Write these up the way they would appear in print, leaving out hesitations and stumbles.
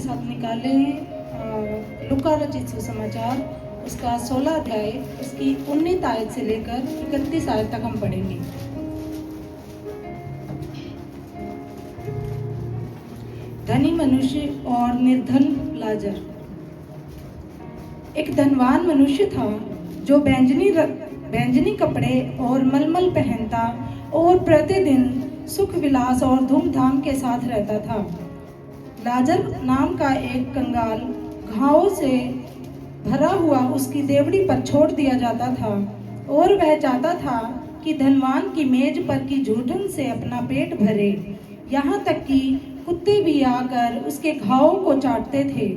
साथ निकाले लूका रचित सुसमाचार उसका 16 अध्याय उसकी 19 आयत से लेकर 31 आयत तक हम पढ़ेंगे। धनी मनुष्य और निर्धन लाजर। एक धनवान मनुष्य था जो बैंजनी कपड़े और मलमल पहनता और प्रतिदिन सुख विलास और धूमधाम के साथ रहता था। लाजर नाम का एक कंगाल घावों से भरा हुआ उसकी देवड़ी पर छोड़ दिया जाता था और वह चाहता था कि धनवान की मेज पर की झूठन से अपना पेट भरे। यहाँ तक कि कुत्ते भी आकर उसके घावों को चाटते थे।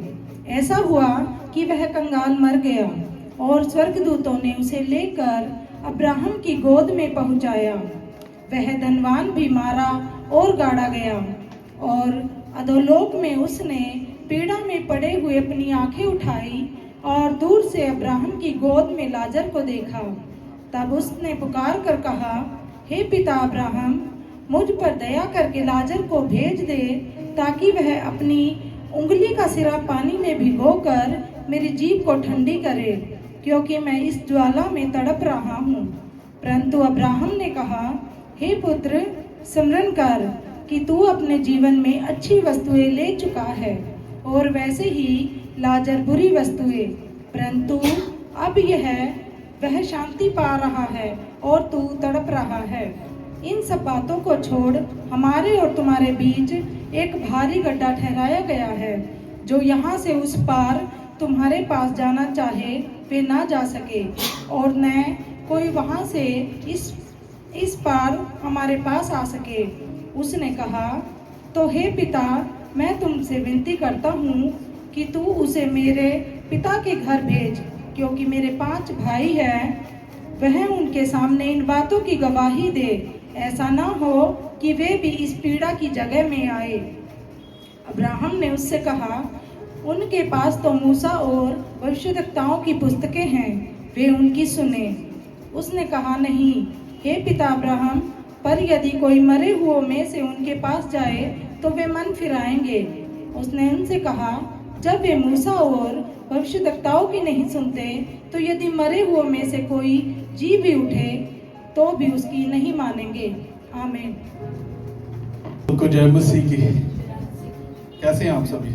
ऐसा हुआ कि वह कंगाल मर गया और स्वर्गदूतों ने उसे लेकर अब्राहम की गोद में पहुंचाया। वह धनवान भी मारा और गाड़ा गया और अधोलोक में उसने पीड़ा में पड़े हुए अपनी आंखें उठाई और दूर से अब्राहम की गोद में लाजर को देखा। तब उसने पुकार कर कहा, हे पिता अब्राहम, मुझ पर दया करके लाजर को भेज दे ताकि वह अपनी उंगली का सिरा पानी में भिगोकर मेरी जीभ को ठंडी करे, क्योंकि मैं इस ज्वाला में तड़प रहा हूँ। परंतु अब्राहम ने कहा, हे पुत्र, स्मरण कर कि तू अपने जीवन में अच्छी वस्तुएं ले चुका है और वैसे ही लाजर बुरी वस्तुएं, परंतु अब वह शांति पा रहा है और तू तड़प रहा है। इन सब बातों को छोड़ हमारे और तुम्हारे बीच एक भारी गड्ढा ठहराया गया है। जो यहाँ से उस पार तुम्हारे पास जाना चाहे वे ना जा सके और न कोई वहाँ से इस पार हमारे पास आ सके। उसने कहा, तो हे पिता, मैं तुमसे विनती करता हूँ कि तू उसे मेरे पिता के घर भेज, क्योंकि मेरे 5 भाई हैं। वह उनके सामने इन बातों की गवाही दे। ऐसा ना हो कि वे भी इस पीड़ा की जगह में आए। अब्राहम ने उससे कहा, उनके पास तो मूसा और भविष्यद्वक्ताओं की पुस्तकें हैं, वे उनकी सुने। उसने कहा, नहीं हे पिता अब्राहम, पर यदि कोई मरे हुओं में से उनके पास जाए तो वे मन फिराएंगे। उसने उनसे कहा, जब वे मूसा और भविष्यद्वक्ताओं की नहीं सुनते तो यदि मरे हुओं में से कोई जी भी उठे तो भी उसकी नहीं मानेंगे। आमीन। को जय मसीह की। कैसे हैं आप सभी?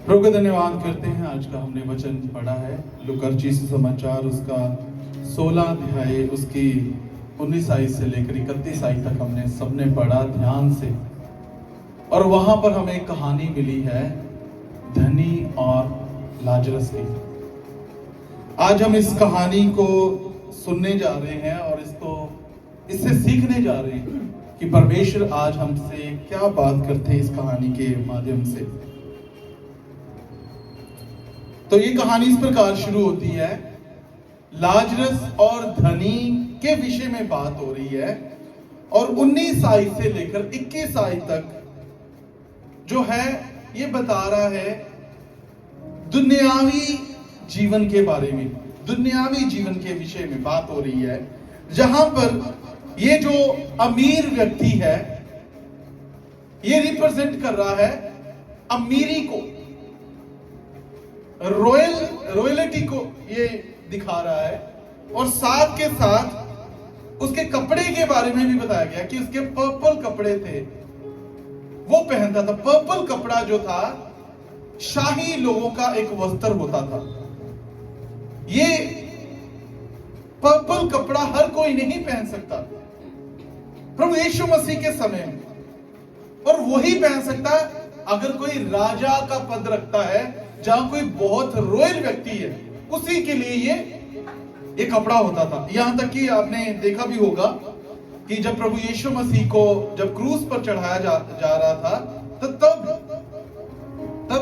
प्रभु का धन्यवाद करते हैं। आज का हमने वचन पढ़ा है लूका रचित सुसमाचार उसका 16 अध्याय उसकी 19 आयत से लेकर 31 आयत तक हमने सबने पढ़ा ध्यान से। और वहां पर हमें एक कहानी मिली है धनी और लाजरस की। आज हम इस कहानी को सुनने जा रहे हैं और इससे सीखने जा रहे हैं कि परमेश्वर आज हमसे क्या बात करते हैं इस कहानी के माध्यम से। तो ये कहानी इस प्रकार शुरू होती है। लाजरस और धनी के विषय में बात हो रही है और 19 आयत से लेकर 21 आयत तक जो है ये बता रहा है दुनियावी जीवन के बारे में, दुनियावी जीवन के विषय में बात हो रही है, जहां पर ये जो अमीर व्यक्ति है ये रिप्रेजेंट कर रहा है अमीरी को, रॉयल्टी को ये दिखा रहा है। और साथ के साथ उसके कपड़े के बारे में भी बताया गया कि उसके पर्पल कपड़े थे, वो पहनता था। पर्पल कपड़ा जो था शाही लोगों का एक वस्त्र होता था। ये पर्पल कपड़ा हर कोई नहीं पहन सकता प्रभु यीशु मसीह के समय में, और वही पहन सकता है अगर कोई राजा का पद रखता है, जहां कोई बहुत रॉयल व्यक्ति है, उसी के लिए ये कपड़ा होता था। यहां तक कि आपने देखा भी होगा कि जब प्रभु यीशु मसीह को जब क्रूस पर चढ़ाया जा रहा था तो तब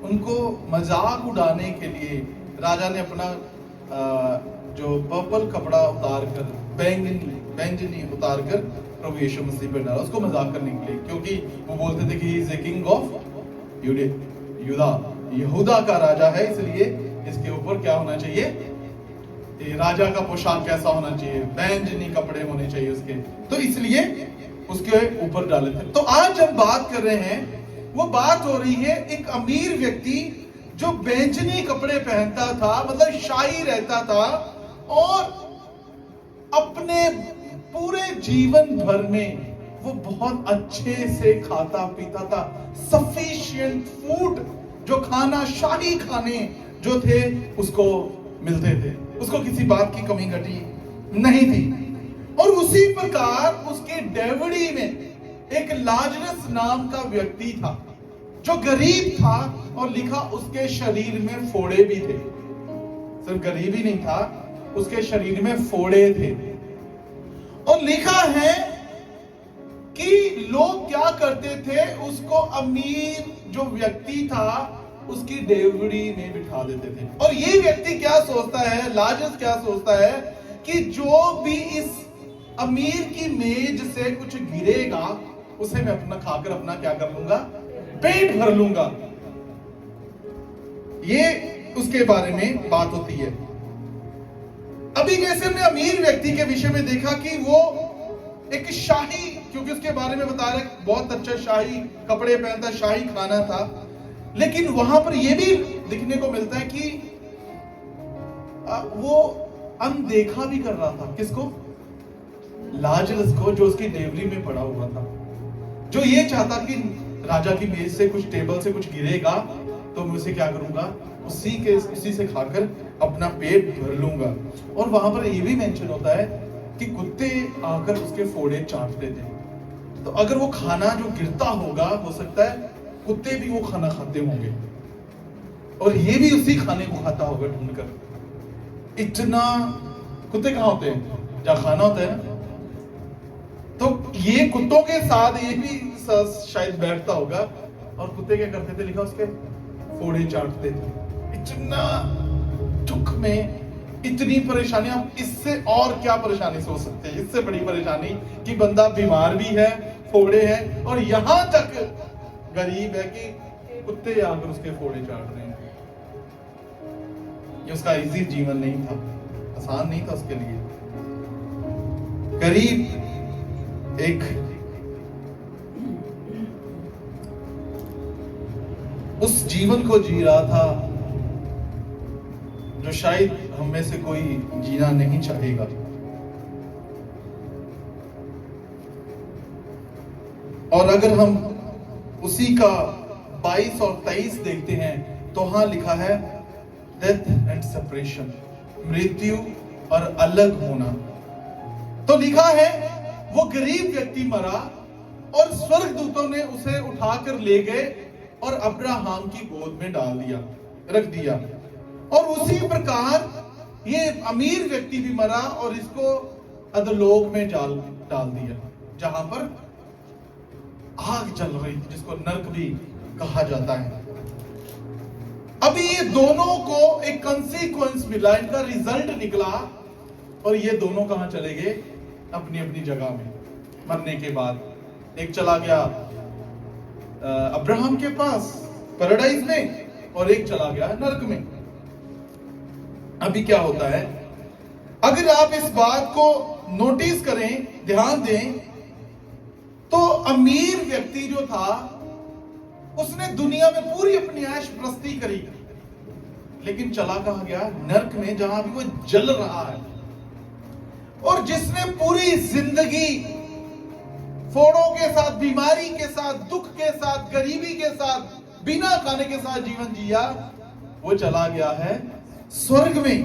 उनको मजाक उड़ाने के लिए राजा ने अपना जो पर्पल कपड़ा उतार कर बैंगनी उतार कर प्रभु यीशु मसीह पर डाला, उसको मजाक करने के लिए, क्योंकि वो बोलते थे कि he is a king of यहूदा का राजा है, इसलिए इसके ऊपर क्या होना चाहिए, राजा का पोशाक कैसा होना चाहिए, बैंगनी कपड़े होने चाहिए उसके, तो इसलिए उसके ऊपर डाले थे। तो आज हम बात कर रहे हैं वो बात हो रही है एक अमीर व्यक्ति जो बैंजनी कपड़े पहनता था, मतलब शाही रहता था, और अपने पूरे जीवन भर में वो बहुत अच्छे से खाता पीता था। सफिशिएंट फूड, जो खाना, शाही खाने जो थे उसको मिलते थे, उसको किसी बात की कमी घटी नहीं थी। और उसी प्रकार उसके डेवड़ी में एक लाजरस नाम का व्यक्ति था जो गरीब था, और लिखा उसके शरीर में फोड़े भी थे। सिर्फ गरीब ही नहीं था, उसके शरीर में फोड़े थे। और लिखा है कि लोग क्या करते थे, उसको अमीर जो व्यक्ति था उसकी डेवड़ी में बिठा देते थे। और ये व्यक्ति क्या सोचता है, लाजरस क्या सोचता है कि जो भी इस अमीर की मेज से कुछ गिरेगा उसे मैं अपना खाकर अपना क्या कर लूंगा, पेट भर लूंगा। ये उसके बारे में बात होती है। अभी जैसे हमने अमीर व्यक्ति के विषय में देखा कि वो एक शाही, क्योंकि उसके बारे में बता रहे बहुत अच्छा शाही कपड़े पहनता, शाही खाना था, लेकिन वहां पर यह भी दिखने को मिलता है कि वो अनदेखा भी कर रहा था। किसको? लाजरस को, जो उसकी डेवरी में पड़ा हुआ था, जो ये चाहता कि राजा की मेज से कुछ, टेबल से कुछ गिरेगा तो मैं उसे क्या करूंगा, उसी से खाकर अपना पेट भर लूंगा। और वहां पर यह भी मेंशन होता है कि कुत्ते आकर उसके फोड़े चाटते थे। तो अगर वो खाना जो गिरता होगा, हो सकता है कुत्ते भी वो खाना खाते होंगे, और ये भी उसी खाने को खाता होगा ढूंढकर। इतना, कुत्ते कहां होते हैं? जहां खाना होता है ना। तो ये कुत्तों के साथ ये भी शायद बैठता होगा, और कुत्ते क्या करते थे, लिखा उसके फोड़े चाटते थे। इतना दुख में, इतनी परेशानी, आप इससे और क्या परेशानी सोच सकते हैं? इससे बड़ी परेशानी कि बंदा बीमार भी है, फोड़े हैं, और यहां तक गरीब है कि कुत्ते आकर उसके फोड़े चाट रहे हैं। ये उसका इजी जीवन नहीं था, आसान नहीं था उसके लिए। गरीब एक उस जीवन को जी रहा था जो शायद हम में से कोई जीना नहीं चाहेगा। और अगर हम उसी का 22 और 23 देखते हैं तो वहां लिखा है डेथ एंड सेपरेशन, मृत्यु और अलग होना। तो लिखा है वो गरीब व्यक्ति मरा और स्वर्गदूतों ने उसे उठाकर ले गए और अब्राहम की गोद में डाल दिया, रख दिया। और उसी प्रकार ये अमीर व्यक्ति भी मरा और इसको अधोलोक में डाल दिया, जहां पर आग जल रही थी, जिसको नरक भी कहा जाता है। अभी ये दोनों को एक कंसीक्वेंस मिला, इनका रिजल्ट निकला, और ये दोनों कहां चले गए? अपनी अपनी जगह में मरने के बाद। एक चला गया अब्राहम के पास पैराडाइज में, और एक चला गया नरक में। अभी क्या होता है, अगर आप इस बात को नोटिस करें, ध्यान दें, तो अमीर व्यक्ति जो था उसने दुनिया में पूरी अपनी ऐश प्रस्ती करी, लेकिन चला कहां गया? नरक में, जहां भी वो जल रहा है। और जिसने पूरी जिंदगी फोड़ों के साथ, बीमारी के साथ, दुख के साथ, गरीबी के साथ, बिना खाने के साथ जीवन जिया, वो चला गया है स्वर्ग में।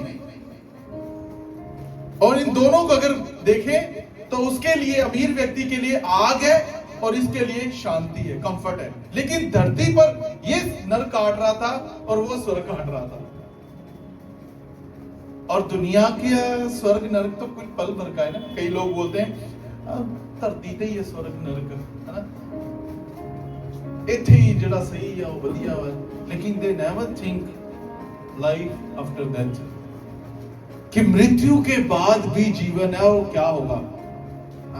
और इन दोनों को अगर देखें तो उसके लिए, अमीर व्यक्ति के लिए आग है और इसके लिए शांति है, कंफर्ट है। लेकिन धरती पर ये नरक काट रहा था और वो स्वर्ग काट रहा था। और दुनिया के स्वर्ग नरक तो कुछ पल भर का है ना। कई लोग बोलते हैं धरती ते ही स्वर्ग नरक है ना, इत्थे ही जड़ा सही है वो बढ़िया है, लेकिन they never think life after death, कि मृत्यु के बाद भी जीवन है, और क्या होगा,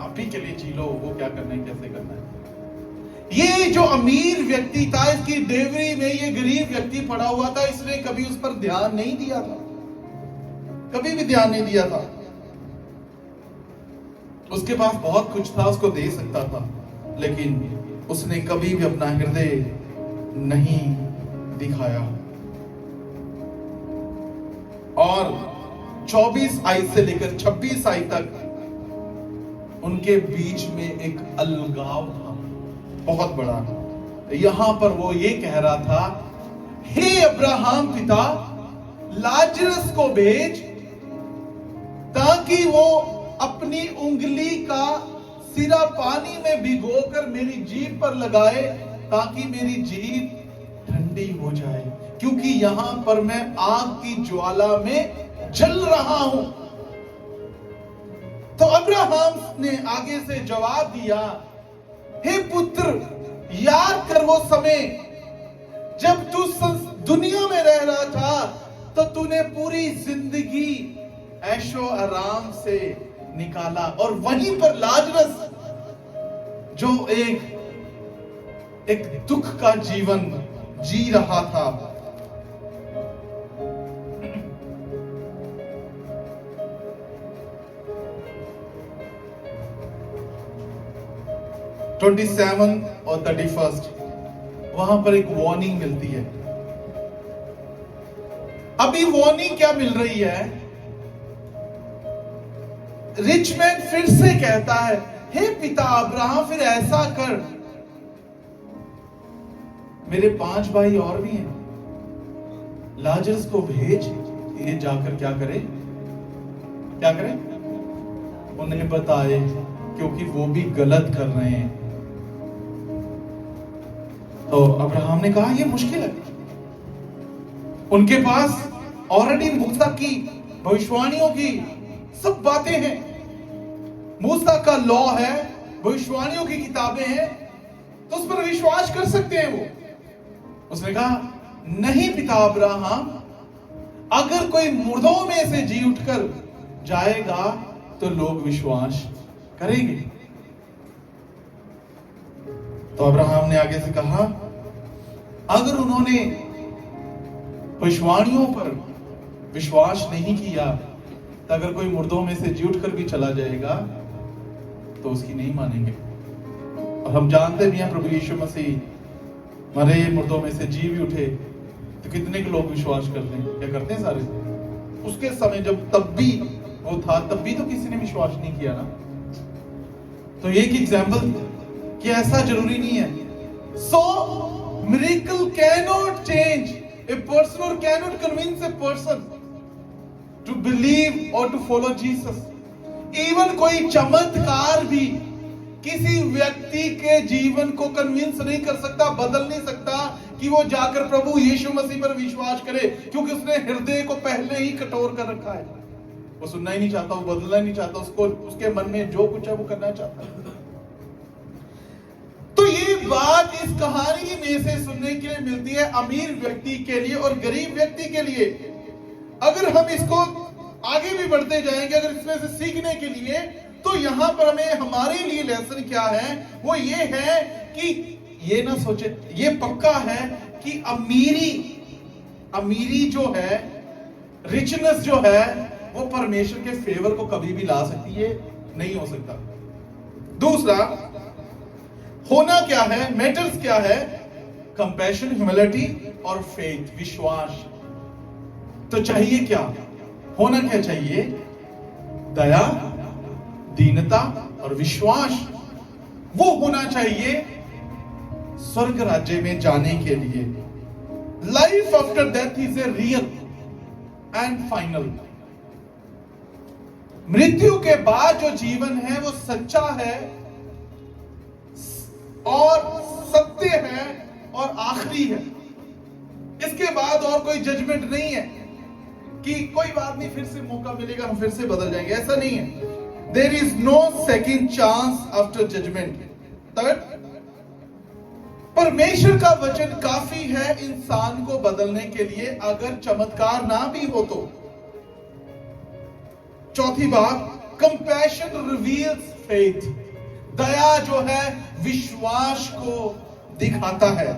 आप ही के लिए जी लो, वो क्या करना है, कैसे करना है। ये जो अमीर व्यक्ति था, इसकी डेवरी में ये गरीब व्यक्ति पड़ा हुआ था, इसने कभी उस पर ध्यान नहीं दिया था, कभी भी ध्यान नहीं दिया था। उसके पास बहुत कुछ था, उसको दे सकता था, लेकिन उसने कभी भी अपना हृदय नहीं दिखाया। और 24 आई से लेकर 26 आई तक उनके बीच में एक अलगाव था बहुत बड़ा। यहां पर वो ये कह रहा था, हे अब्राहम पिता, लाजरस को भेज ताकि वो अपनी उंगली का सिरा पानी में भिगोकर मेरी जीभ पर लगाए, ताकि मेरी जीभ ठंडी हो जाए, क्योंकि यहां पर मैं आग की ज्वाला में जल रहा हूं। तो अब्राहम ने आगे से जवाब दिया, हे पुत्र, याद कर वो समय जब तू दुनिया में रह रहा था, तो तूने पूरी जिंदगी ऐशो आराम से निकाला, और वहीं पर लाजरस जो एक दुख का जीवन जी रहा था। ट्वेंटी 27 और 31 वहां पर एक वार्निंग मिलती है। अभी वार्निंग क्या मिल रही है? रिच मैन फिर से कहता है, हे पिता अब्राहम, फिर ऐसा कर, मेरे 5 भाई और भी हैं, लाजरस को भेज, ये जाकर क्या करे, उन्हें बताए, क्योंकि वो भी गलत कर रहे हैं। तो अब्राहम ने कहा, यह मुश्किल है। उनके पास ऑलरेडी मूसा की भविष्यवाणियों की सब बातें हैं, मूसा का लॉ है, भविष्यवाणियों की किताबें हैं, तो उस पर विश्वास कर सकते हैं वो। उसने कहा, नहीं पिता अब्राहम, अगर कोई मुर्दों में से जी उठकर जाएगा तो लोग विश्वास करेंगे। तो अब्राहम ने आगे से कहा, अगर उन्होंने भविष्यवाणियों पर विश्वास नहीं किया, तो अगर कोई मुर्दों में से जी उठकर भी चला जाएगा तो उसकी नहीं मानेंगे। और हम जानते भी हैं प्रभु यीशु मसीह मरे मुर्दों में से जी भी उठे, तो कितने के लोग विश्वास करते हैं? क्या करते हैं सारे? उसके समय जब तब भी वो था, तब भी तो किसी ने विश्वास नहीं किया ना। तो ये एक एग्जाम्पल कि ऐसा जरूरी नहीं है। So miracle cannot change a person और cannot convince a person to believe और टू फॉलो जीसस। इवन कोई चमत्कार भी किसी व्यक्ति के जीवन को कन्विंस नहीं कर सकता, बदल नहीं सकता कि वो जाकर प्रभु यीशु मसीह पर विश्वास करे, क्योंकि उसने हृदय को पहले ही कठोर कर रखा है। वो सुनना ही नहीं चाहता, वो बदलना ही नहीं चाहता, उसको उसके मन में जो कुछ है वो करना चाहता है। तो ये बात इस कहानी में से सुनने के लिए मिलती है अमीर व्यक्ति के लिए और गरीब व्यक्ति के लिए। अगर हम इसको आगे भी बढ़ते जाएंगे, अगर इसमें से सीखने के लिए, तो यहां पर हमें हमारे लिए लेसन क्या है, वो ये है कि ये ना सोचे, ये पक्का है कि अमीरी जो है, रिचनेस जो है, वो परमेश्वर के फेवर को कभी भी ला सकती है, नहीं हो सकता। दूसरा होना क्या है, मैटर्स क्या है, कंपैशन, ह्यूमिलिटी और फेथ, विश्वास। तो चाहिए क्या, होना क्या चाहिए? दया, दीनता और विश्वास। वो होना चाहिए स्वर्ग राज्य में जाने के लिए। Life after death is a real and final. मृत्यु के बाद जो जीवन है वो सच्चा है और सत्य है और आखिरी है। इसके बाद और कोई जजमेंट नहीं है कि कोई बात नहीं, फिर से मौका मिलेगा, हम फिर से बदल जाएंगे, ऐसा नहीं है। There is no second chance after judgement. Third, परमेश्वर का वचन काफी है इंसान को बदलने के लिए, अगर चमत्कार ना भी हो तो। चौथी बात, कंपैशन रिवील्स फेथ। दया जो है विश्वास को दिखाता है।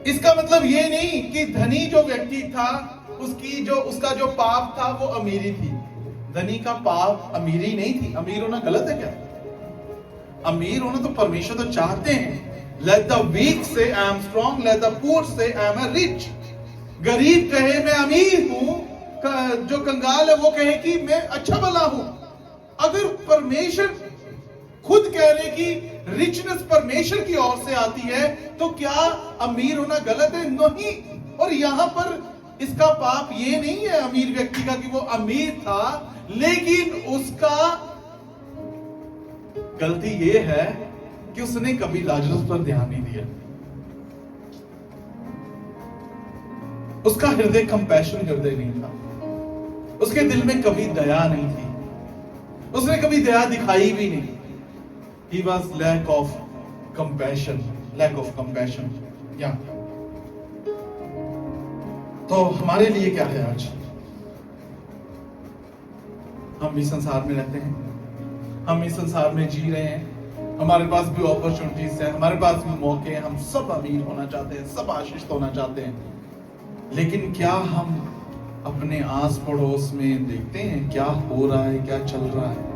इसका मतलब ये नहीं कि धनी जो व्यक्ति था उसका जो पाप था वो अमीरी थी। धनी का पाप अमीरी नहीं थी। अमीर होना गलत है क्या? अमीर होना तो परमेश्वर तो चाहते हैं। लेट द वीक से I am strong, let the poor से आई एम रिच। गरीब कहे मैं अमीर हूं, जो कंगाल है वो कहे कि मैं अच्छा भला हूं। अगर परमेश्वर खुद कह रहे कि रिचनेस परमेश्वर की ओर से आती है, तो क्या अमीर होना गलत है? नहीं। और यहां पर इसका पाप ये नहीं है अमीर व्यक्ति का कि वो अमीर था, लेकिन उसका गलती ये है कि उसने कभी लाजरस पर ध्यान नहीं दिया। उसका हृदय कंपैशन हृदय नहीं था, उसके दिल में कभी दया नहीं थी, उसने कभी दया दिखाई भी नहीं। He was lack of compassion, lack of compassion. या तो हमारे लिए क्या है आज? हम भी संसार में रहते हैं, हम इस संसार में जी रहे हैं, हमारे पास भी अपॉर्चुनिटीज है, हमारे पास भी मौके हैं, हम सब अमीर होना चाहते हैं, सब आशीषित होना चाहते हैं। लेकिन क्या हम अपने आस पड़ोस में देखते हैं क्या हो रहा है, क्या चल रहा है?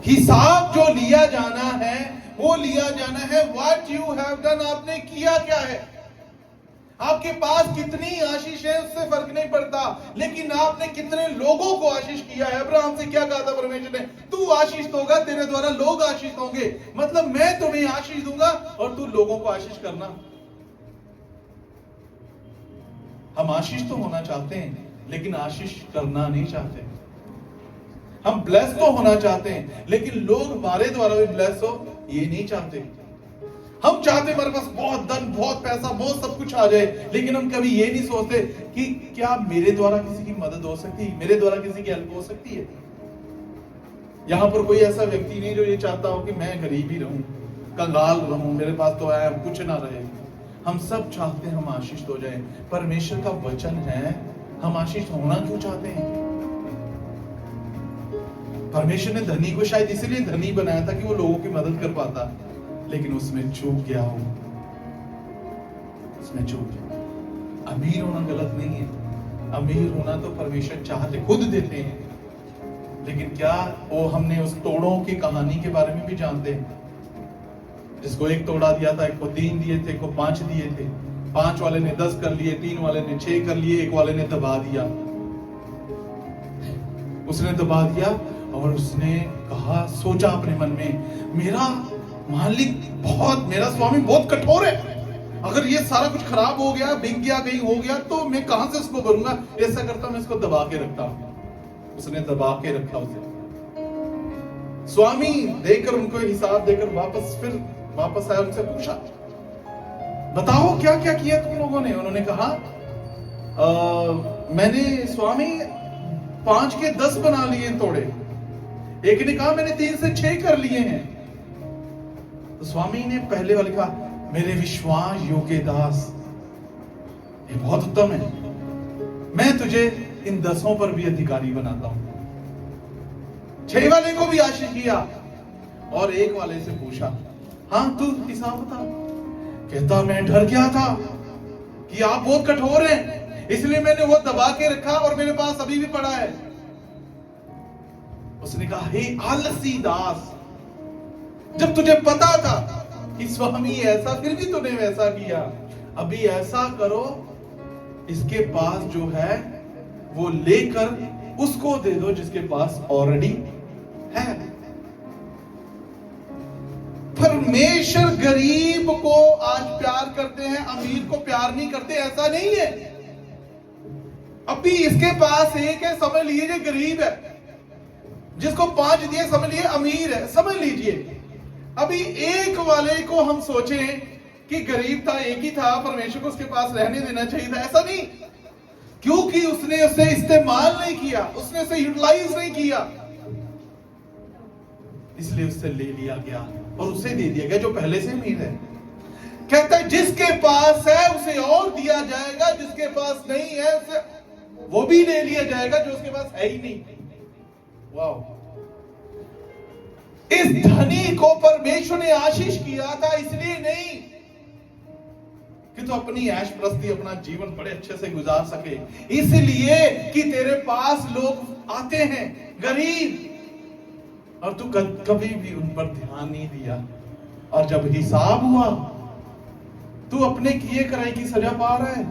हिसाब जो लिया जाना है वो लिया जाना है व्हाट यू हैव डन, आपने किया क्या है। आपके पास कितनी आशीष है उससे फर्क नहीं पड़ता, लेकिन आपने कितने लोगों को आशीष किया है। अब्राहम से क्या कहा था परमेश्वर ने? तू आशीष होगा, तेरे द्वारा लोग आशीष होंगे। मतलब मैं तुम्हें आशीष दूंगा और तू लोगों को आशीष करना। हम आशीष तो होना चाहते हैं, लेकिन आशीष करना नहीं चाहते। हम ब्लेस तो होना चाहते हैं, लेकिन लोग हमारे द्वारा भी ब्लेस हो ये नहीं चाहते। हम चाहते हमारे पास बहुत धन, बहुत पैसा, बहुत सब कुछ आ जाए, लेकिन हम कभी ये नहीं सोचते कि क्या मेरे द्वारा किसी की मदद हो सकती है, मेरे द्वारा किसी की हेल्प हो सकती है। यहां पर कोई ऐसा व्यक्ति नहीं जो ये चाहता हो कि मैं गरीब ही रहूं, कंगाल रहूं, मेरे पास तो है कुछ ना रहे। हम सब चाहते हैं हम आशीष हो जाए। परमेश्वर का वचन है हम आशीष होना क्यों चाहते हैं? परमेश्वर ने धनी को शायद इसीलिए धनी बनाया था कि वो लोगों की मदद कर पाता, लेकिन उसमें चूक गया हो, उसमें चूक गया। अमीर होना गलत नहीं है, अमीर होना तो परमेश्वर चाहते खुद देते हैं। लेकिन क्या वो हमने उस तोड़ों की कहानी के बारे में भी जानते हैं? जिसको एक तोड़ा दिया था, एक को 3 दिए थे, एक को 5 दिए थे। 5 वाले ने 10 कर लिए, 3 वाले ने 6 कर लिए, एक वाले ने दबा दिया। उसने दबा दिया और उसने कहा, सोचा अपने मन में, मेरा मालिक बहुत, मेरा स्वामी बहुत कठोर है। अगर ये सारा कुछ खराब हो गया, बिक गया, कहीं हो गया, तो मैं कहां से उसको भरूंगा? ऐसा करता मैं इसको दबा के रखता हूं। उसने दबा के रखा उसे। स्वामी देकर उनको हिसाब देकर वापस आया, उनसे पूछा, बताओ क्या क्या किया तुम लोगों ने? उन्होंने कहा, मैंने स्वामी 5 के 10 बना लिए तोड़े। एक ने कहा मैंने 3 से 6 कर लिए हैं। तो स्वामी ने पहले वाले कहा, मेरे विश्वास योग्य दास, ये बहुत उत्तम है, मैं तुझे इन 10 पर भी अधिकारी बनाता हूं। 6 वाले को भी आशीष किया और एक वाले से पूछा, हाँ तू हिसाब बता। कहता मैं डर गया था कि आप बहुत कठोर हैं, इसलिए मैंने वो दबा के रखा और मेरे पास अभी भी पड़ा है। उसने कहा, हे आलसी दास, जब तुझे पता था कि स्वामी ऐसा, फिर भी तूने वैसा किया। अभी ऐसा करो, इसके पास जो है वो लेकर उसको दे दो जिसके पास ऑलरेडी है। परमेश्वर गरीब को आज प्यार करते हैं, अमीर को प्यार नहीं करते, ऐसा नहीं है। अभी इसके पास एक है, समझ लीजिए गरीब है। जिसको 5 दिए समझ लीजिए अमीर है, समझ लीजिए। अभी एक वाले को हम सोचें कि गरीब था, एक ही था, परमेश्वर को उसके पास रहने देना चाहिए था, ऐसा नहीं। क्योंकि उसने उसे इस्तेमाल नहीं किया, उसने उसे यूटिलाइज नहीं किया, इसलिए उससे ले लिया गया और उसे दे दिया गया जो पहले से अमीर है। कहता है जिसके पास है उसे और दिया जाएगा, जिसके पास नहीं है उसे वो भी ले लिया जाएगा जो उसके पास है ही नहीं। वाह! इस धनी को परमेश्वर ने आशीष किया था, इसलिए नहीं कि तू अपनी ऐश प्रस्ती, अपना जीवन बड़े अच्छे से गुजार सके, इसलिए कि तेरे पास लोग आते हैं गरीब, और तू कभी भी उन पर ध्यान नहीं दिया, और जब हिसाब हुआ तू अपने किए कराई की सजा पा रहा है।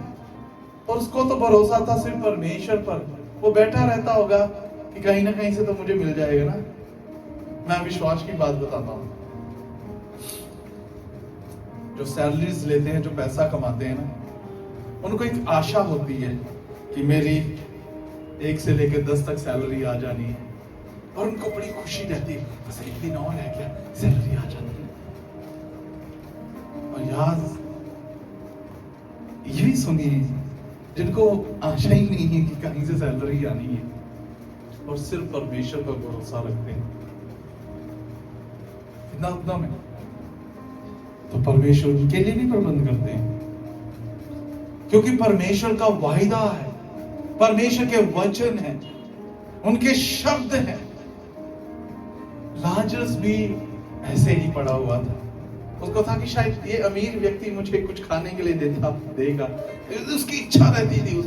और उसको तो भरोसा था सिर्फ परमेश्वर पर, वो बैठा रहता होगा कि कहीं ना कहीं से तो मुझे मिल जाएगा ना। मैं विश्वास की बात बताता हूं, जो सैलरीज लेते हैं, जो पैसा कमाते हैं ना, उनको एक आशा होती है कि मेरी 1 से लेकर 10 तक सैलरी आ जानी है, और उनको बड़ी खुशी रहती है, बस 1 दिन और रह गया सैलरी आ जानी है। और यार यही सुनिए, जिनको आशा ही नहीं है कि कहीं से सैलरी आनी है, और सिर्फ परमेश्वर पर भरोसा रखते हैं, इतना उतना में, तो परमेश्वर उनके लिए भी प्रबंध करते हैं, क्योंकि परमेश्वर का वायदा है, परमेश्वर के वचन है, उनके शब्द हैं। लाजरस भी ऐसे ही पड़ा हुआ था, उसको था कि शायद ये अमीर व्यक्ति मुझे कुछ खाने के लिए देगा, उसकी इच्छा रहती थी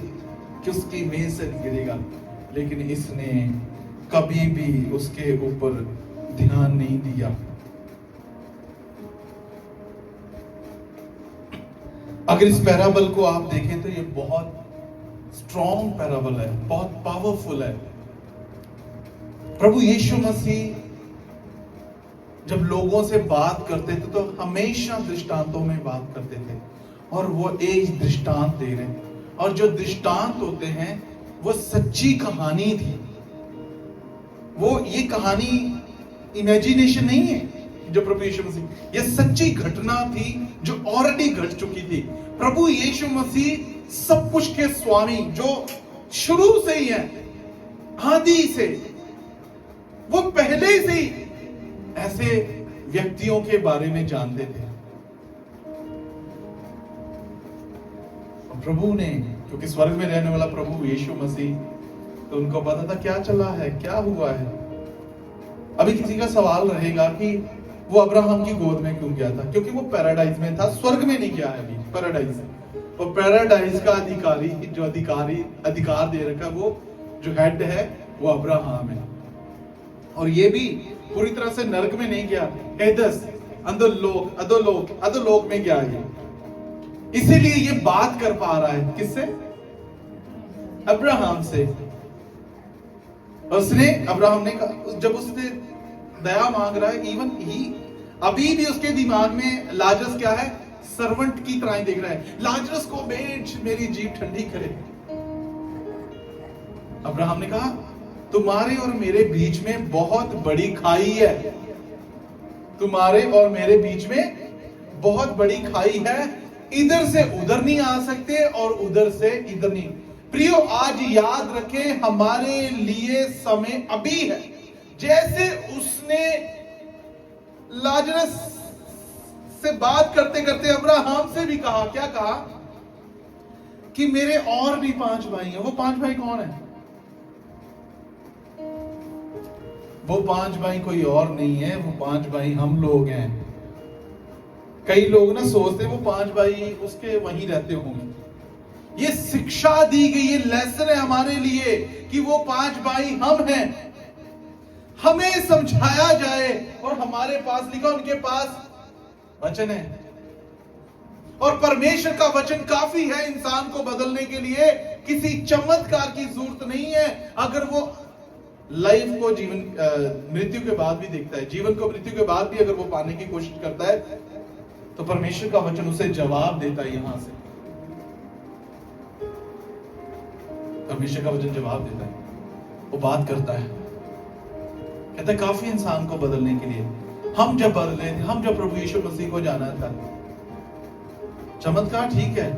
कि उसकी मेज से गिरेगा, लेकिन इसने कभी भी उसके ऊपर ध्यान नहीं दिया। अगर इस पैराबल को आप देखें तो ये बहुत स्ट्रॉन्ग पैराबल है, बहुत पावरफुल है। प्रभु यीशु मसीह जब लोगों से बात करते थे तो हमेशा दृष्टांतों में बात करते थे, और वो एक दृष्टांत दे रहे हैं, और जो दृष्टांत होते हैं वो सच्ची कहानी थी। वो ये कहानी इमेजिनेशन नहीं है जो प्रभु यीशु मसीह, ये सच्ची घटना थी जो ऑलरेडी घट चुकी थी। प्रभु यीशु मसीह सब कुछ के स्वामी, जो शुरू से ही है, आदि से, वो पहले से ही ऐसे व्यक्तियों के बारे में जानते थे। और प्रभु ने, क्योंकि स्वर्ग में रहने वाला प्रभु यीशु मसीह, तो उनको पता था क्या चला है, क्या हुआ है। अभी किसी का सवाल रहेगा कि वो अब्राहम की गोद में क्यों गया था, क्योंकि वो पैराडाइज में था, स्वर्ग में नहीं गया है अभी, पैराडाइज। और पैराडाइज का अधिकारी, जो अधिकार दे रखा, वो जो हेड है वो अब्राहम है। और ये भी पूरी तरह से नरक में नहीं गया, एदस, अधोलोक में गया ये। इसीलिए ये बात कर पा रहा है किससे? अब्राहम से। अब्राहम ने जब उसने दया मांग रहा है, इवन ही अभी भी उसके दिमाग में लाजरस क्या है, सर्वेंट की तरह ही देख रहा है, लाजरस को भेज मेरी जीभ ठंडी करे। अब्राहम ने कहा तुम्हारे और मेरे बीच में बहुत बड़ी खाई है, तुम्हारे और मेरे बीच में बहुत बड़ी खाई है, इधर से उधर नहीं आ सकते और उधर से इधर नहीं। प्रियो, आज याद रखें, हमारे लिए समय अभी है। जैसे उसने लाजरस से बात करते करते अब्राहम से भी कहा, क्या कहा कि मेरे और भी 5 भाई हैं। वो 5 भाई कौन है? वो 5 भाई कोई और नहीं है, वो 5 भाई हम लोग हैं। कई लोग ना सोचते वो 5 भाई उसके वहीं रहते होंगे। ये शिक्षा दी गई, ये लेसन है हमारे लिए कि वो 5 भाई हम हैं। हमें समझाया जाए, और हमारे पास लिखा, उनके पास वचन है, और परमेश्वर का वचन काफी है इंसान को बदलने के लिए। किसी चमत्कार की जरूरत नहीं है। अगर वो लाइफ को मृत्यु के बाद भी देखता है, जीवन को मृत्यु के बाद भी अगर वो पाने की कोशिश करता है, तो परमेश्वर का वचन उसे जवाब देता है। यहां से परमेश्वर का वचन जवाब देता है, वो बात करता है, कहता है काफी इंसान को बदलने के लिए। हम जब बदले थे, हम जब प्रभु यीशु मसीह को जाना था, चमत्कार ठीक है,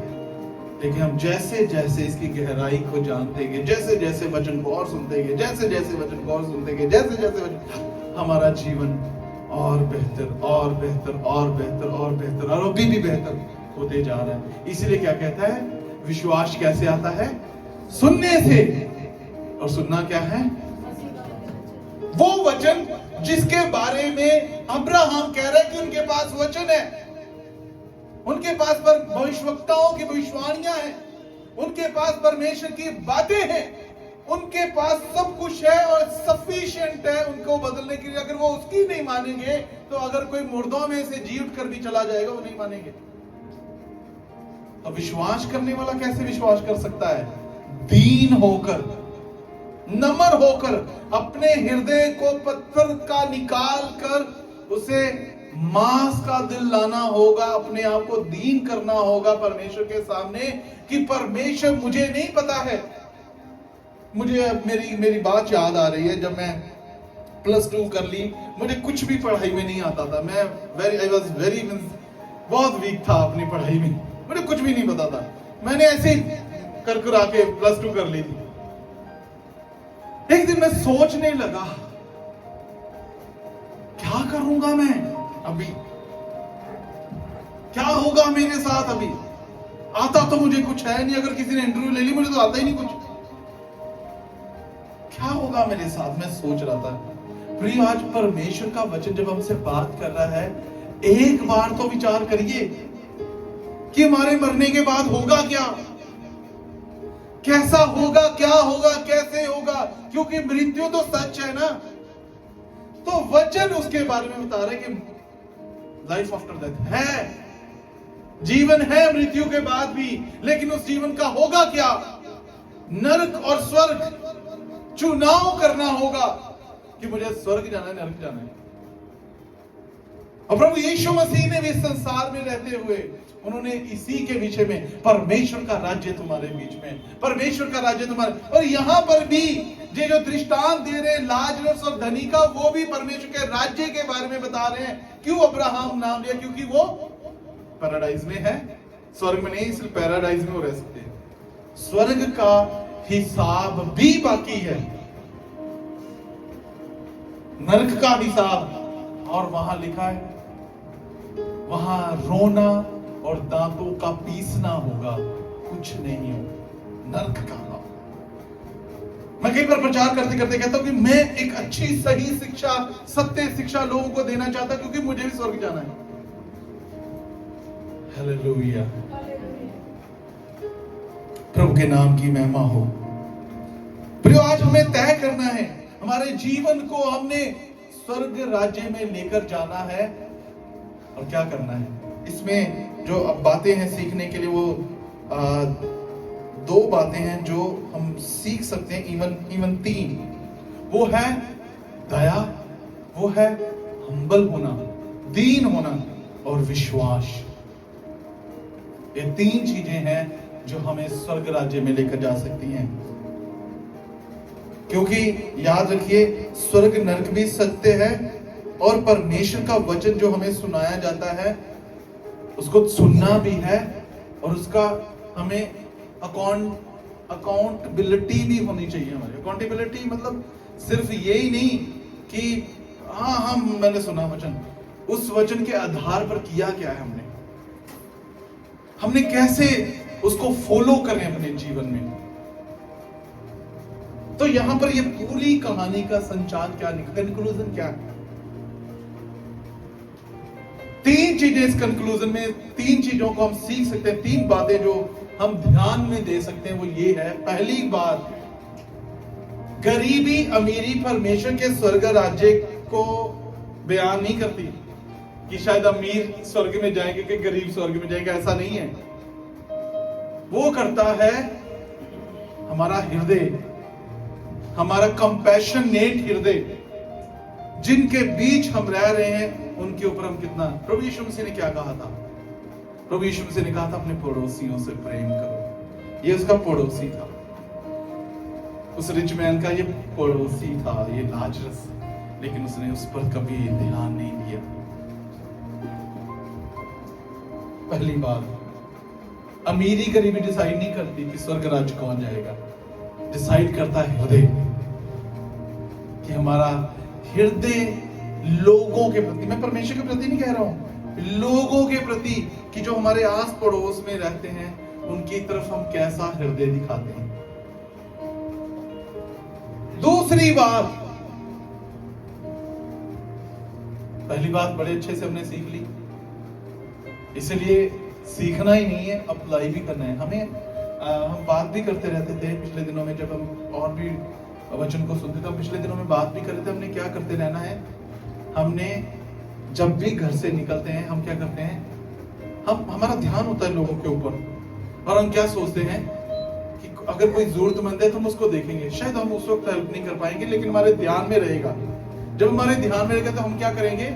लेकिन हम जैसे जैसे इसकी गहराई को जानते गए, जैसे जैसे वचन को और सुनते गए, जैसे जैसे वचन को और सुनते गए, जैसे जैसे वचन, हमारा जीवन और बेहतर और बेहतर और बेहतर और बेहतर और अभी भी बेहतर होते जा रहा है। इसलिए क्या कहता है, विश्वास कैसे आता है? सुनने से, और सुनना क्या है? वो वचन जिसके बारे में अब्राहम कह रहे हैं कि उनके पास वचन है, उनके पास पर भविष्यवक्ताओं की भविष्यवाणियां हैं, उनके पास परमेश्वर की बातें हैं। उनके पास सब कुछ है और सफिशिएंट है उनको बदलने के लिए। अगर वो उसकी नहीं मानेंगे तो अगर कोई मुर्दों में से जी उठ कर भी चला जाएगा वो नहीं मानेंगे। तो विश्वास करने वाला कैसे विश्वास कर सकता है? दीन होकर, नम्र होकर, अपने हृदय को पत्थर का निकाल कर उसे मांस का दिल लाना होगा, अपने आप को दीन करना होगा परमेश्वर के सामने कि परमेश्वर मुझे नहीं पता है। मुझे मेरी बात याद आ रही है, जब मैं +2 कर ली, मुझे कुछ भी पढ़ाई में नहीं आता था। मैं बहुत वीक था अपनी पढ़ाई में, मुझे कुछ भी नहीं पता था। मैंने ऐसे ही कर आके +2 कर ली थी। एक दिन मैं सोचने लगा क्या करूंगा मैं अभी, क्या होगा मेरे साथ अभी। आता तो मुझे कुछ है नहीं, अगर किसी ने इंटरव्यू ले ली मुझे तो आता ही नहीं कुछ, क्या होगा मेरे साथ। मैं सोच रहा था। प्रिय, आज परमेश्वर का वचन जब हमसे बात कर रहा है, एक बार तो विचार करिए कि हमारे मरने के बाद होगा क्या, कैसा होगा, क्या होगा, कैसे होगा। क्योंकि मृत्यु तो सच है ना, तो वचन उसके बारे में बता रहे कि लाइफ आफ्टर डेथ है, जीवन है मृत्यु के बाद भी। लेकिन उस जीवन का होगा क्या? नरक और स्वर्ग चुनाव करना होगा कि मुझे स्वर्ग जाना है, नरक जाना है। और प्रभु यीशु मसीह ने भी संसार में रहते हुए उन्होंने इसी के विषय में, परमेश्वर का राज्य तुम्हारे बीच में, परमेश्वर का राज्य तुम्हारे। और यहां पर भी ये जो दृष्टांत दे रहे हैं लाजरस और धनी का, वो भी परमेश्वर के राज्य के बारे में बता रहे हैं। क्यों अब्राहम नाम लिया? क्योंकि वो पैराडाइज में है, स्वर्ग में नहीं, सिर्फ पैराडाइज में वो रह सकते हैं। स्वर्ग का हिसाब भी बाकी है, नरक का हिसाब। और वहां लिखा है वहां रोना और दांतों का पीसना होगा, कुछ नहीं हो, नरक का नाम। मैं कई बार प्रचार करते करते कहता हूं कि मैं एक अच्छी सही शिक्षा, सत्य शिक्षा लोगों को देना चाहता, क्योंकि मुझे भी स्वर्ग जाना है। हालेलुया, प्रभु के नाम की महिमा हो। प्रियो, आज हमें तय करना है, हमारे जीवन को हमने स्वर्ग राज्य में लेकर जाना है। और क्या करना है इसमें जो अब बातें हैं सीखने के लिए, वो 2 बातें हैं जो हम सीख सकते हैं, इवन 3। वो है दया, वो है हम्बल होना, दीन होना, और विश्वास। ये 3 चीजें हैं जो हमें स्वर्ग राज्य में लेकर जा सकती हैं। क्योंकि याद रखिए, स्वर्ग नरक भी सत्य है, और परमेश्वर का वचन जो हमें सुनाया जाता है उसको सुनना भी है, और उसका हमें अकाउंटेबिलिटी भी होनी चाहिए। हमारी अकाउंटेबिलिटी मतलब सिर्फ यही नहीं कि हाँ मैंने सुना वचन, उस वचन के आधार पर किया क्या है हमने कैसे उसको फॉलो करें अपने जीवन में। तो यहां पर ये पूरी कहानी का संचार क्या, कंक्लूजन क्या है? 3 चीजें इस कंक्लूजन में, 3 चीजों को हम सीख सकते हैं, 3 बातें जो हम ध्यान में दे सकते हैं। वो ये है, पहली बात, गरीबी अमीरी परमेश्वर के स्वर्ग राज्य को बयान नहीं करती कि शायद अमीर स्वर्ग में जाएंगे कि गरीब स्वर्ग में जाएंगे, ऐसा नहीं है। वो करता है हमारा हृदय, हमारा कंपैशनेट हृदय, जिनके बीच हम रह रहे हैं उनके ऊपर हम कितना। प्रभु यीशु मसीह ने क्या कहा था? प्रभु यीशु मसीह ने कहा था अपने पड़ोसियों से प्रेम करो। ये उसका पड़ोसी था, उस रिच मैन का ये पड़ोसी था, ये लाजरस, लेकिन उसने उस पर कभी ध्यान नहीं दिया। पहली बात, अमीरी गरीबी डिसाइड नहीं करती कि स्वर्ग राज्य कौन जाएगा। डिसाइड करता है हृदय, कि हमारा हृदय लोगों के प्रति, मैं परमेश्वर के प्रति नहीं कह रहा हूं, लोगों के प्रति, कि जो हमारे आस पड़ोस में रहते हैं उनकी तरफ हम कैसा हृदय दिखाते हैं। दूसरी बात, पहली बात बड़े अच्छे से हमने सीख ली, इसलिए सीखना ही नहीं है, अप्लाई भी करना है। हमें हम बात भी करते रहते थे पिछले दिनों में, जब हम और भी वचन को सुनते थे, हम पिछले दिनों में बात भी कर रहे थे हमने क्या करते रहना है। हमने जब भी घर से निकलते हैं हम क्या करते हैं, हमारा ध्यान होता है लोगों के ऊपर, और हम क्या सोचते हैं कि अगर कोई जरूरतमंद है तो हम उसको देखेंगे। शायद हम उस वक्त हेल्प नहीं कर पाएंगे, लेकिन हमारे ध्यान में रहेगा। जब हमारे ध्यान में रहेगा तो हम क्या करेंगे,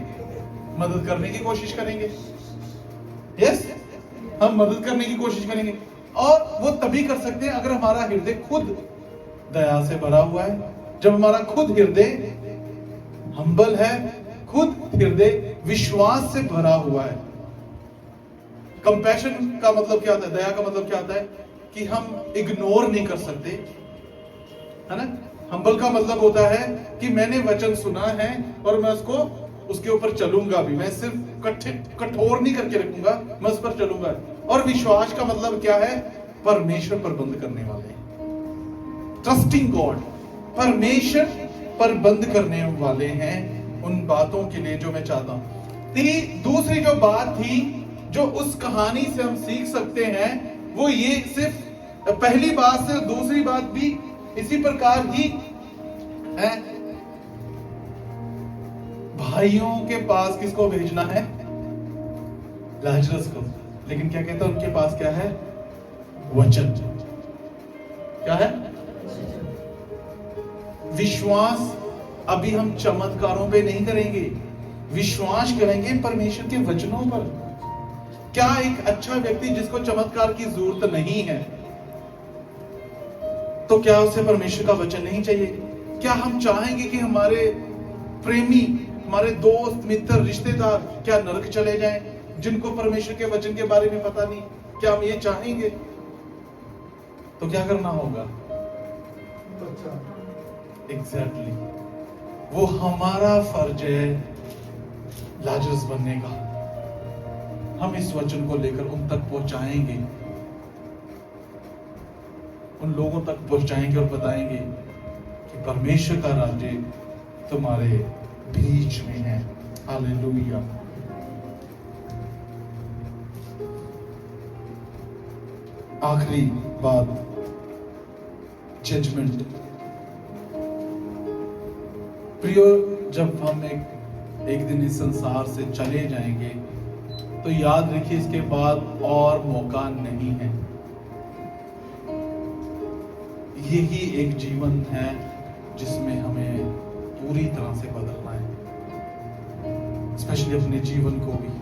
मदद करने की कोशिश करेंगे। यस, हम मदद करने की कोशिश करेंगे, और वो तभी कर सकते हैं अगर हमारा हृदय खुद दया से भरा हुआ है, जब हमारा खुद हृदय हम्बल है, खुद हृदय विश्वास से भरा हुआ है। कंपैशन का मतलब क्या होता है, दया का मतलब क्या होता है कि हम इग्नोर नहीं कर सकते, है ना। हम्बल का मतलब होता है कि मैंने वचन सुना है और मैं उसके ऊपर चलूंगा भी, मैं सिर्फ कठोर नहीं करके रखूंगा, मैं उस पर चलूंगा। और विश्वास का मतलब क्या है, परमेश्वर पर बंद करने वाले, ट्रस्टिंग गॉड, परमेश्वर पर बंद करने वाले हैं उन बातों के लिए जो मैं चाहता हूं। दूसरी जो बात थी जो उस कहानी से हम सीख सकते हैं, वो ये सिर्फ पहली बात से दूसरी बात भी इसी प्रकार ही है। भाइयों के पास किसको भेजना है, लाजरस को, लेकिन क्या कहता है उनके पास क्या है, वचन। क्या है, विश्वास। अभी हम चमत्कारों पे नहीं करेंगे, विश्वास करेंगे परमेश्वर के वचनों पर। क्या एक अच्छा व्यक्ति जिसको चमत्कार की जरूरत नहीं है, तो क्या उसे परमेश्वर का वचन नहीं चाहिए? क्या हम चाहेंगे कि हमारे प्रेमी, हमारे दोस्त, मित्र, रिश्तेदार क्या नरक चले जाएं, जिनको परमेश्वर के वचन के बारे में पता नहीं? क्या हम ये चाहेंगे? तो क्या करना होगा? एग्जैक्टली, वो हमारा फर्ज है लाजरस बनने का। हम इस वचन को लेकर उन तक पहुंचाएंगे, उन लोगों तक पहुंचाएंगे और बताएंगे कि परमेश्वर का राज्य तुम्हारे बीच में है। हालेलुया। आखिरी बात, जजमेंट। प्रियो, जब हम एक दिन इस संसार से चले जाएंगे तो याद रखिए इसके बाद और मौका नहीं है। यही एक जीवन है जिसमें हमें पूरी तरह से बदलना है, स्पेशली अपने जीवन को भी।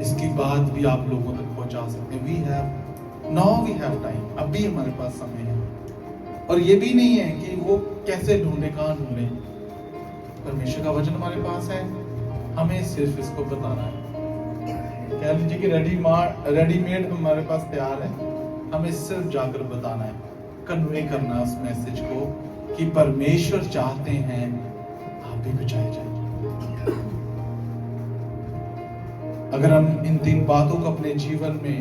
इसकी बात भी आप लोगों तक पहुंचा सकते हैं। वी हैव टाइम, अभी हमारे पास समय है। और ये भी नहीं है कि वो कैसे ढूंढे, कहां ढूंढे। परमेश्वर का वचन हमारे पास है, हमें सिर्फ इसको बताना है। कह लीजिए कि रेडीमेड हमारे पास तैयार है, हमें सिर्फ जाकर बताना है, कन्वे करना उस मैसेज को कि परमेश्वर चाहते हैं आप भी बचाए जाए। अगर हम इन 3 बातों को अपने जीवन में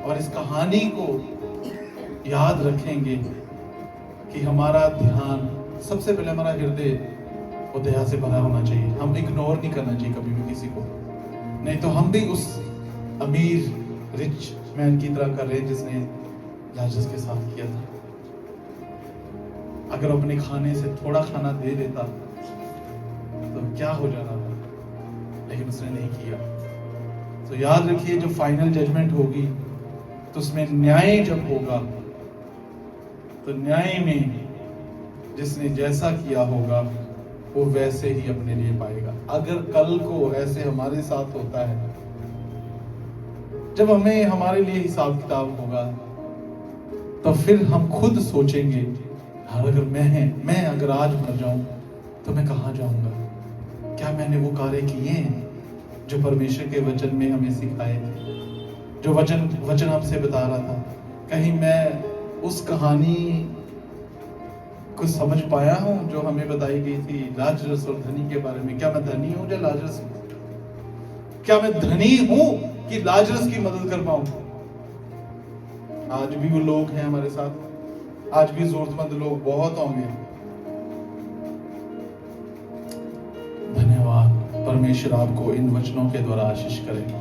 और इस कहानी को याद रखेंगे कि हमारा ध्यान, सबसे पहले हमारा हृदय वो दया से भरा होना चाहिए। हम इग्नोर नहीं करना चाहिए कभी भी किसी को, नहीं तो हम भी उस अमीर रिच मैन की तरह कर रहे हैं जिसने लाजरस के साथ किया था। अगर अपने खाने से थोड़ा खाना दे देता तो क्या हो जाना था, लेकिन उसने नहीं किया। तो याद रखिए, जो फाइनल जजमेंट होगी तो उसमें न्याय जब होगा तो न्याय में जिसने जैसा किया होगा वो वैसे ही अपने लिए पाएगा। अगर कल को ऐसे हमारे साथ होता है, जब हमें हमारे लिए हिसाब किताब होगा, तो फिर हम खुद सोचेंगे, अगर मैं अगर आज मर जाऊं तो मैं कहां जाऊंगा? क्या मैंने वो कार्य किए हैं जो परमेश्वर के वचन में हमें सिखाए थे, जो वचन हमसे बता रहा था? कहीं मैं उस कहानी को समझ पाया हूं जो हमें बताई गई थी लाजरस और धनी के बारे में? क्या मैं धनी हूं या लाजरस हूं? क्या मैं धनी हूं कि लाजरस की मदद कर पाऊं? आज भी वो लोग हैं हमारे साथ, आज भी जरूरतमंद लोग बहुत होंगे। धन्यवाद। परमेश्वर आपको इन वचनों के द्वारा आशीष करेगा।